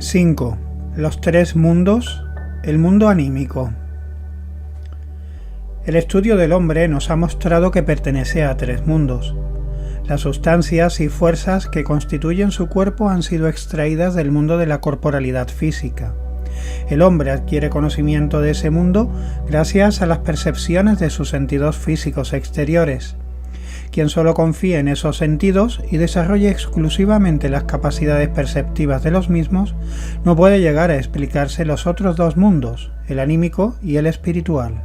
5. Los tres mundos. El mundo anímico. El estudio del hombre nos ha mostrado que pertenece a tres mundos. Las sustancias y fuerzas que constituyen su cuerpo han sido extraídas del mundo de la corporalidad física. El hombre adquiere conocimiento de ese mundo gracias a las percepciones de sus sentidos físicos exteriores. Quien solo confíe en esos sentidos y desarrolle exclusivamente las capacidades perceptivas de los mismos, no puede llegar a explicarse los otros dos mundos, el anímico y el espiritual.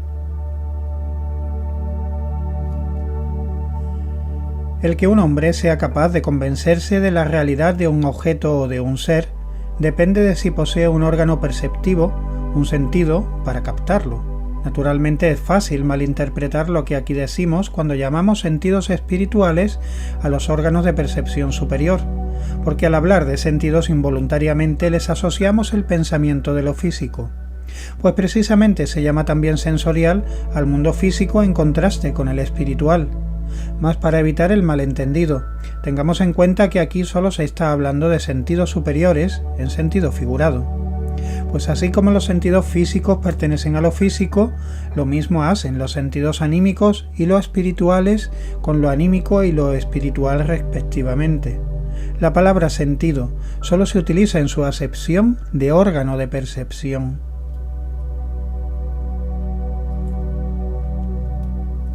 El que un hombre sea capaz de convencerse de la realidad de un objeto o de un ser depende de si posee un órgano perceptivo, un sentido, para captarlo. Naturalmente es fácil malinterpretar lo que aquí decimos cuando llamamos sentidos espirituales a los órganos de percepción superior, porque al hablar de sentidos involuntariamente les asociamos el pensamiento de lo físico. Pues precisamente se llama también sensorial al mundo físico en contraste con el espiritual. Mas para evitar el malentendido, tengamos en cuenta que aquí solo se está hablando de sentidos superiores en sentido figurado. Pues así como los sentidos físicos pertenecen a lo físico, lo mismo hacen los sentidos anímicos y los espirituales con lo anímico y lo espiritual respectivamente. La palabra sentido solo se utiliza en su acepción de órgano de percepción.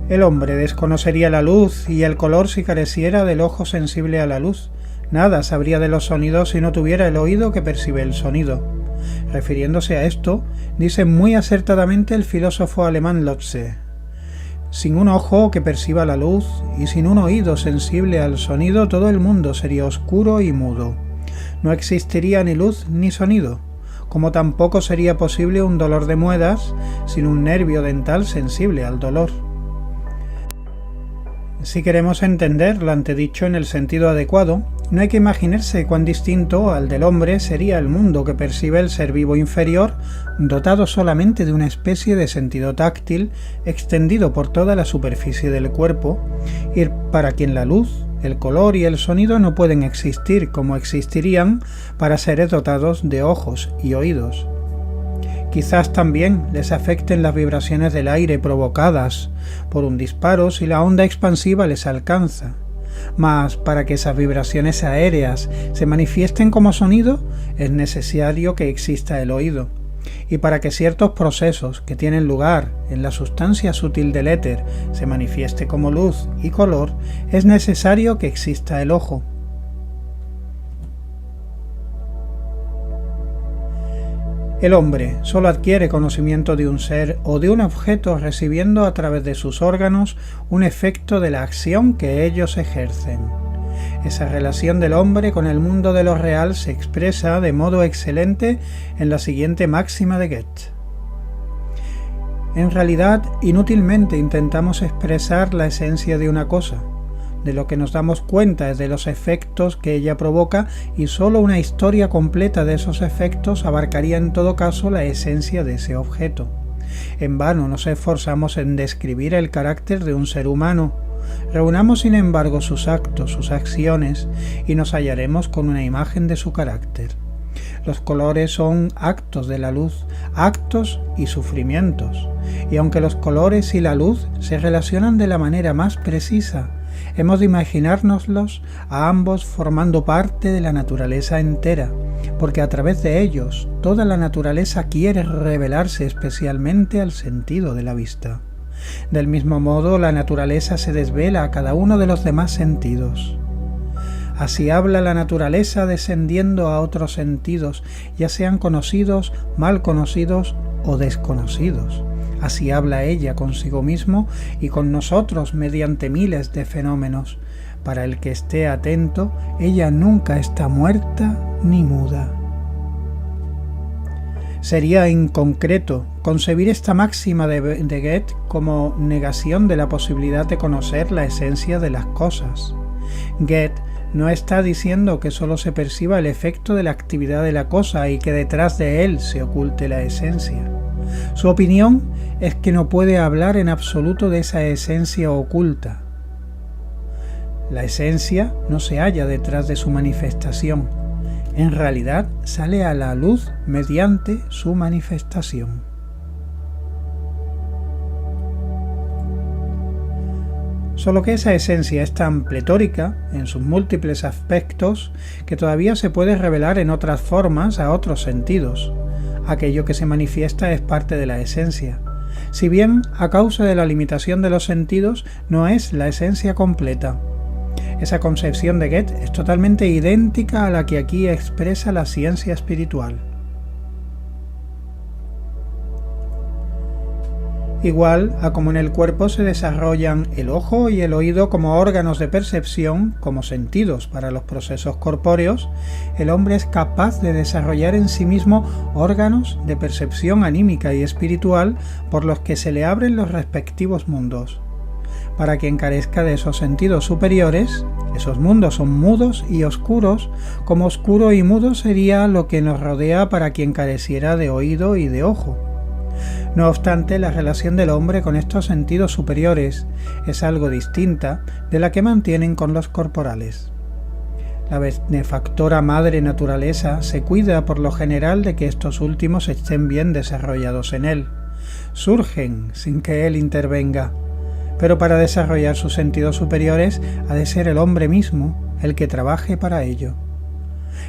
El hombre desconocería la luz y el color si careciera del ojo sensible a la luz. Nada sabría de los sonidos si no tuviera el oído que percibe el sonido. Refiriéndose a esto, dice muy acertadamente el filósofo alemán Lotze: sin un ojo que perciba la luz y sin un oído sensible al sonido, todo el mundo sería oscuro y mudo. No existiría ni luz ni sonido, como tampoco sería posible un dolor de muelas sin un nervio dental sensible al dolor. Si queremos entender lo antedicho en el sentido adecuado, no hay que imaginarse cuán distinto al del hombre sería el mundo que percibe el ser vivo inferior, dotado solamente de una especie de sentido táctil extendido por toda la superficie del cuerpo, y para quien la luz, el color y el sonido no pueden existir como existirían para seres dotados de ojos y oídos. Quizás también les afecten las vibraciones del aire provocadas por un disparo si la onda expansiva les alcanza. Mas para que esas vibraciones aéreas se manifiesten como sonido, es necesario que exista el oído. Y para que ciertos procesos que tienen lugar en la sustancia sutil del éter se manifieste como luz y color, es necesario que exista el ojo. El hombre solo adquiere conocimiento de un ser o de un objeto recibiendo a través de sus órganos un efecto de la acción que ellos ejercen. Esa relación del hombre con el mundo de lo real se expresa de modo excelente en la siguiente máxima de Goethe: en realidad, inútilmente intentamos expresar la esencia de una cosa. De lo que nos damos cuenta es de los efectos que ella provoca, y solo una historia completa de esos efectos abarcaría en todo caso la esencia de ese objeto. En vano nos esforzamos en describir el carácter de un ser humano. Reunamos sin embargo sus actos, sus acciones, y nos hallaremos con una imagen de su carácter. Los colores son actos de la luz, actos y sufrimientos, y aunque los colores y la luz se relacionan de la manera más precisa, hemos de imaginárnoslos a ambos formando parte de la naturaleza entera, porque a través de ellos toda la naturaleza quiere revelarse especialmente al sentido de la vista. Del mismo modo, la naturaleza se desvela a cada uno de los demás sentidos. Así habla la naturaleza descendiendo a otros sentidos, ya sean conocidos, mal conocidos o desconocidos. Así habla ella consigo mismo y con nosotros mediante miles de fenómenos. Para el que esté atento, ella nunca está muerta ni muda. Sería inconcreto concebir esta máxima de Goethe como negación de la posibilidad de conocer la esencia de las cosas. Goethe no está diciendo que solo se perciba el efecto de la actividad de la cosa y que detrás de él se oculte la esencia. Su opinión es que no puede hablar en absoluto de esa esencia oculta. La esencia no se halla detrás de su manifestación. en realidad sale a la luz mediante su manifestación. Solo que esa esencia es tan pletórica en sus múltiples aspectos que todavía se puede revelar en otras formas a otros sentidos. Aquello que se manifiesta es parte de la esencia. Si bien, a causa de la limitación de los sentidos, no es la esencia completa. Esa concepción de Goethe es totalmente idéntica a la que aquí expresa la ciencia espiritual. Igual a como en el cuerpo se desarrollan el ojo y el oído como órganos de percepción, como sentidos para los procesos corpóreos, el hombre es capaz de desarrollar en sí mismo órganos de percepción anímica y espiritual por los que se le abren los respectivos mundos. Para quien carezca de esos sentidos superiores, esos mundos son mudos y oscuros, como oscuro y mudo sería lo que nos rodea para quien careciera de oído y de ojo. No obstante, la relación del hombre con estos sentidos superiores es algo distinta de la que mantienen con los corporales. La benefactora madre naturaleza se cuida por lo general de que estos últimos estén bien desarrollados en él. Surgen sin que él intervenga, pero para desarrollar sus sentidos superiores ha de ser el hombre mismo el que trabaje para ello.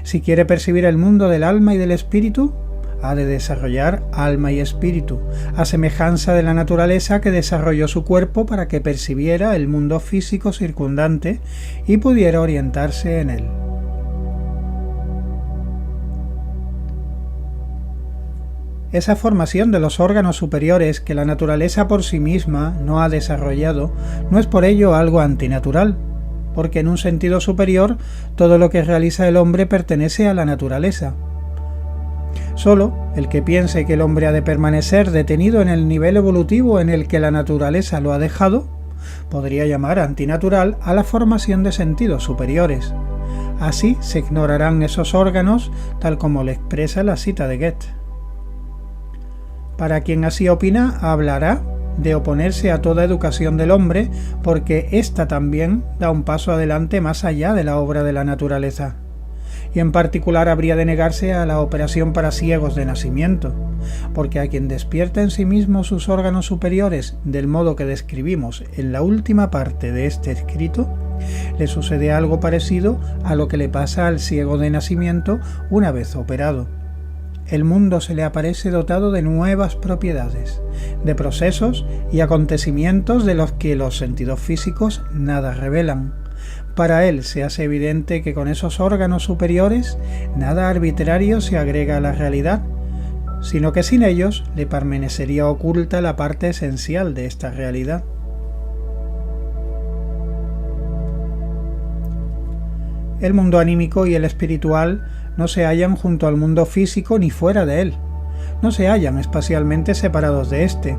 Si quiere percibir el mundo del alma y del espíritu, ha de desarrollar alma y espíritu, a semejanza de la naturaleza que desarrolló su cuerpo para que percibiera el mundo físico circundante y pudiera orientarse en él. Esa formación de los órganos superiores que la naturaleza por sí misma no ha desarrollado no es por ello algo antinatural, porque en un sentido superior todo lo que realiza el hombre pertenece a la naturaleza. Solo el que piense que el hombre ha de permanecer detenido en el nivel evolutivo en el que la naturaleza lo ha dejado, podría llamar antinatural a la formación de sentidos superiores. Así se ignorarán esos órganos, tal como le expresa la cita de Goethe. Para quien así opina, hablará de oponerse a toda educación del hombre, porque ésta también da un paso adelante más allá de la obra de la naturaleza. Y en particular habría de negarse a la operación para ciegos de nacimiento, porque a quien despierta en sí mismo sus órganos superiores del modo que describimos en la última parte de este escrito, le sucede algo parecido a lo que le pasa al ciego de nacimiento una vez operado. El mundo se le aparece dotado de nuevas propiedades, de procesos y acontecimientos de los que los sentidos físicos nada revelan. Para él se hace evidente que con esos órganos superiores nada arbitrario se agrega a la realidad, sino que sin ellos le permanecería oculta la parte esencial de esta realidad. El mundo anímico y el espiritual no se hallan junto al mundo físico ni fuera de él, no se hallan espacialmente separados de éste.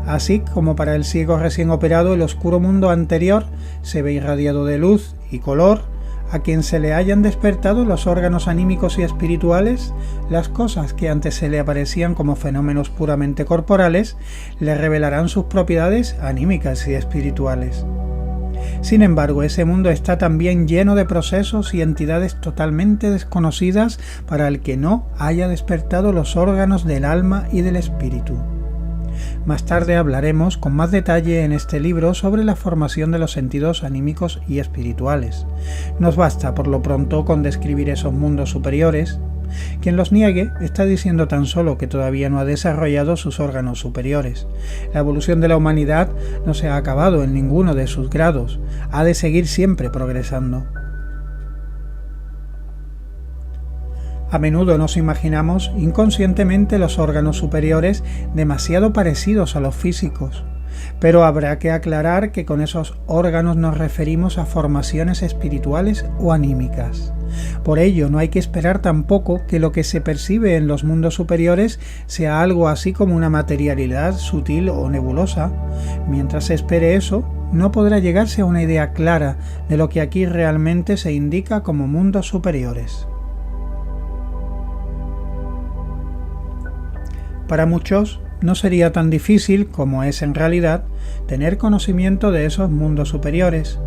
Así como para el ciego recién operado el oscuro mundo anterior se ve irradiado de luz y color, a quien se le hayan despertado los órganos anímicos y espirituales, las cosas que antes se le aparecían como fenómenos puramente corporales, le revelarán sus propiedades anímicas y espirituales. Sin embargo, ese mundo está también lleno de procesos y entidades totalmente desconocidas para el que no haya despertado los órganos del alma y del espíritu. Más tarde hablaremos con más detalle en este libro sobre la formación de los sentidos anímicos y espirituales. Nos basta por lo pronto con describir esos mundos superiores. Quien los niegue está diciendo tan solo que todavía no ha desarrollado sus órganos superiores. La evolución de la humanidad no se ha acabado en ninguno de sus grados, ha de seguir siempre progresando. A menudo nos imaginamos inconscientemente los órganos superiores demasiado parecidos a los físicos, pero habrá que aclarar que con esos órganos nos referimos a formaciones espirituales o anímicas. Por ello, no hay que esperar tampoco que lo que se percibe en los mundos superiores sea algo así como una materialidad sutil o nebulosa. Mientras se espere eso, no podrá llegarse a una idea clara de lo que aquí realmente se indica como mundos superiores. Para muchos no sería tan difícil, como es en realidad, tener conocimiento de esos mundos superiores,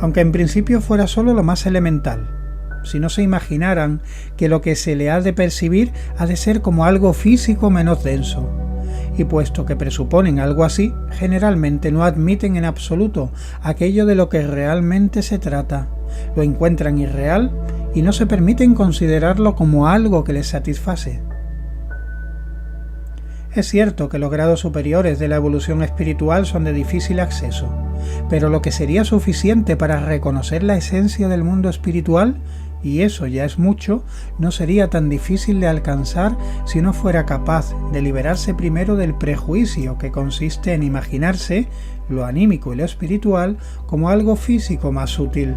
aunque en principio fuera solo lo más elemental. si no se imaginaran que lo que se le ha de percibir ha de ser como algo físico menos denso. Y puesto que presuponen algo así, generalmente no admiten en absoluto aquello de lo que realmente se trata, lo encuentran irreal y no se permiten considerarlo como algo que les satisface. Es cierto que los grados superiores de la evolución espiritual son de difícil acceso, pero lo que sería suficiente para reconocer la esencia del mundo espiritual, y eso ya es mucho, no sería tan difícil de alcanzar si uno fuera capaz de liberarse primero del prejuicio que consiste en imaginarse lo anímico y lo espiritual como algo físico más sutil.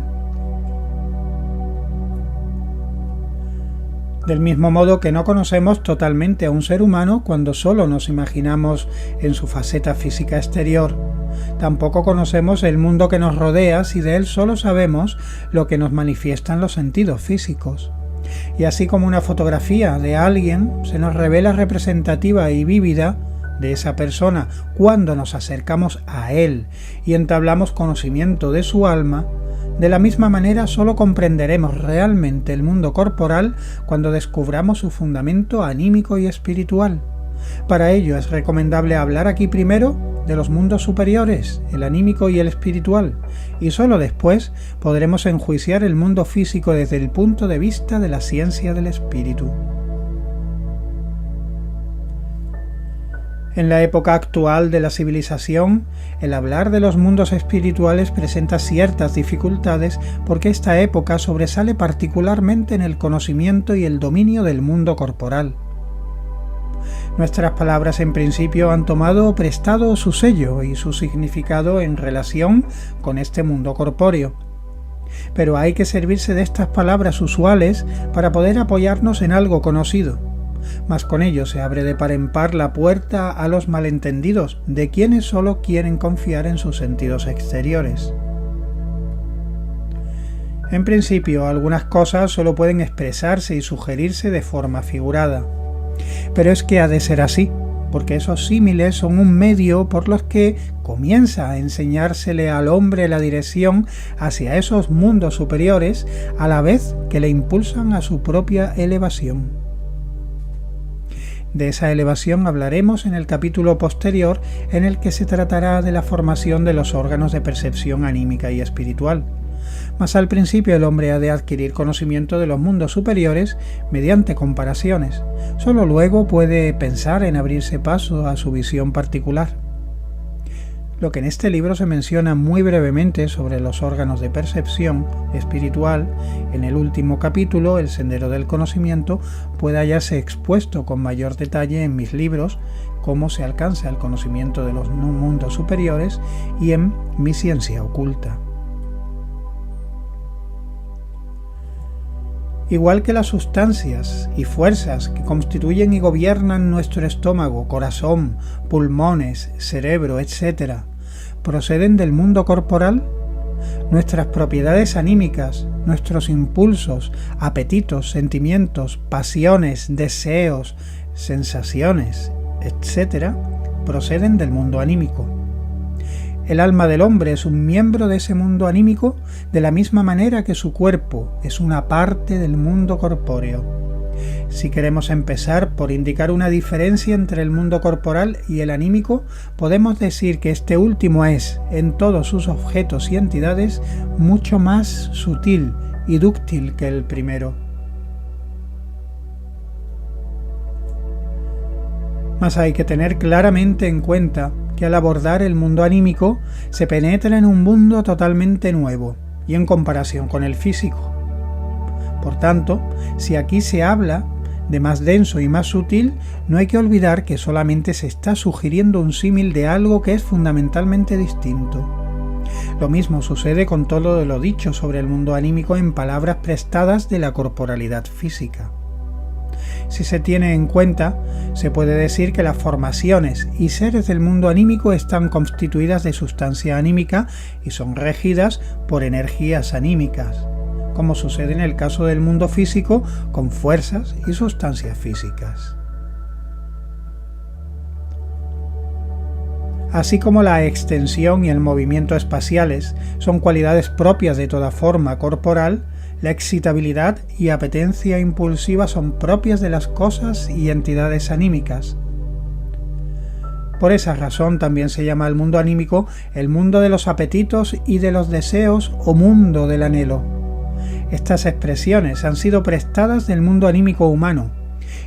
Del mismo modo que no conocemos totalmente a un ser humano cuando solo nos imaginamos en su faceta física exterior, tampoco conocemos el mundo que nos rodea si de él solo sabemos lo que nos manifiestan los sentidos físicos. Y así como una fotografía de alguien se nos revela representativa y vívida de esa persona cuando nos acercamos a él y entablamos conocimiento de su alma, de la misma manera solo comprenderemos realmente el mundo corporal cuando descubramos su fundamento anímico y espiritual. Para ello es recomendable hablar aquí primero de los mundos superiores, el anímico y el espiritual, y solo después podremos enjuiciar el mundo físico desde el punto de vista de la ciencia del espíritu. En la época actual de la civilización, el hablar de los mundos espirituales presenta ciertas dificultades porque esta época sobresale particularmente en el conocimiento y el dominio del mundo corporal. Nuestras palabras en principio han tomado o prestado su sello y su significado en relación con este mundo corpóreo. Pero hay que servirse de estas palabras usuales para poder apoyarnos en algo conocido. Mas con ello se abre de par en par la puerta a los malentendidos de quienes solo quieren confiar en sus sentidos exteriores. En principio, algunas cosas solo pueden expresarse y sugerirse de forma figurada. Pero es que ha de ser así, porque esos símiles son un medio por los que comienza a enseñársele al hombre la dirección hacia esos mundos superiores, a la vez que le impulsan a su propia elevación. De esa elevación hablaremos en el capítulo posterior, en el que se tratará de la formación de los órganos de percepción anímica y espiritual. Mas al principio el hombre ha de adquirir conocimiento de los mundos superiores mediante comparaciones. Solo luego puede pensar en abrirse paso a su visión particular. Lo que en este libro se menciona muy brevemente sobre los órganos de percepción espiritual, en el último capítulo, El Sendero del Conocimiento, puede hallarse expuesto con mayor detalle en mis libros, Cómo se alcanza el conocimiento de los mundos superiores, y en Mi Ciencia Oculta. Igual que las sustancias y fuerzas que constituyen y gobiernan nuestro estómago, corazón, pulmones, cerebro, etc., proceden del mundo corporal, nuestras propiedades anímicas, nuestros impulsos, apetitos, sentimientos, pasiones, deseos, sensaciones, etc., proceden del mundo anímico. El alma del hombre es un miembro de ese mundo anímico de la misma manera que su cuerpo es una parte del mundo corpóreo. Si queremos empezar por indicar una diferencia entre el mundo corporal y el anímico, podemos decir que este último es, en todos sus objetos y entidades, mucho más sutil y dúctil que el primero. Mas hay que tener claramente en cuenta que al abordar el mundo anímico se penetra en un mundo totalmente nuevo y en comparación con el físico. Por tanto, si aquí se habla de más denso y más sutil, no hay que olvidar que solamente se está sugiriendo un símil de algo que es fundamentalmente distinto. Lo mismo sucede con todo lo dicho sobre el mundo anímico en palabras prestadas de la corporalidad física. Si se tiene en cuenta, se puede decir que las formaciones y seres del mundo anímico están constituidas de sustancia anímica y son regidas por energías anímicas, como sucede en el caso del mundo físico con fuerzas y sustancias físicas. Así como la extensión y el movimiento espaciales son cualidades propias de toda forma corporal, La excitabilidad y apetencia impulsiva son propias de las cosas y entidades anímicas. Por esa razón también se llama al mundo anímico el mundo de los apetitos y de los deseos o mundo del anhelo. Estas expresiones han sido prestadas del mundo anímico humano,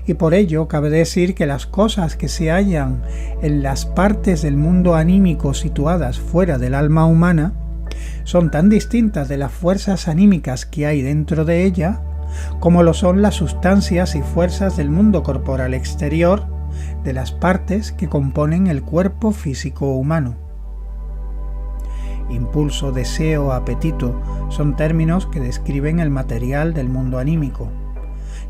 y por ello cabe decir que las cosas que se hallan en las partes del mundo anímico situadas fuera del alma humana son tan distintas de las fuerzas anímicas que hay dentro de ella, como lo son las sustancias y fuerzas del mundo corporal exterior, de las partes que componen el cuerpo físico humano. Impulso, deseo, apetito son términos que describen el material del mundo anímico.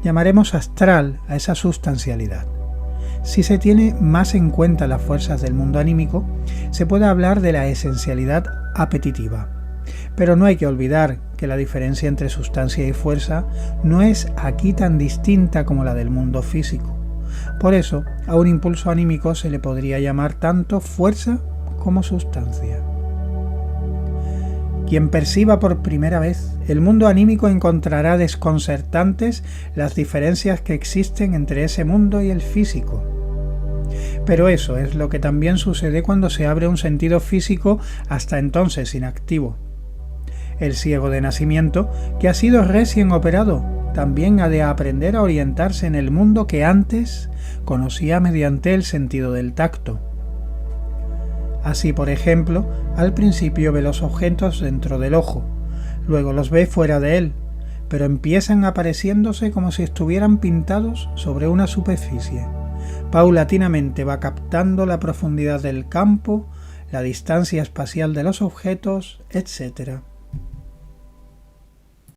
Llamaremos astral a esa sustancialidad. Si se tiene más en cuenta las fuerzas del mundo anímico, se puede hablar de la esencialidad apetitiva. Pero no hay que olvidar que la diferencia entre sustancia y fuerza no es aquí tan distinta como la del mundo físico. Por eso, a un impulso anímico se le podría llamar tanto fuerza como sustancia. Quien perciba por primera vez el mundo anímico encontrará desconcertantes las diferencias que existen entre ese mundo y el físico. Pero eso es lo que también sucede cuando se abre un sentido físico hasta entonces inactivo. El ciego de nacimiento, que ha sido recién operado, también ha de aprender a orientarse en el mundo que antes conocía mediante el sentido del tacto. Así, por ejemplo, al principio ve los objetos dentro del ojo, luego los ve fuera de él, pero empiezan apareciéndose como si estuvieran pintados sobre una superficie. Paulatinamente va captando la profundidad del campo, la distancia espacial de los objetos, etc.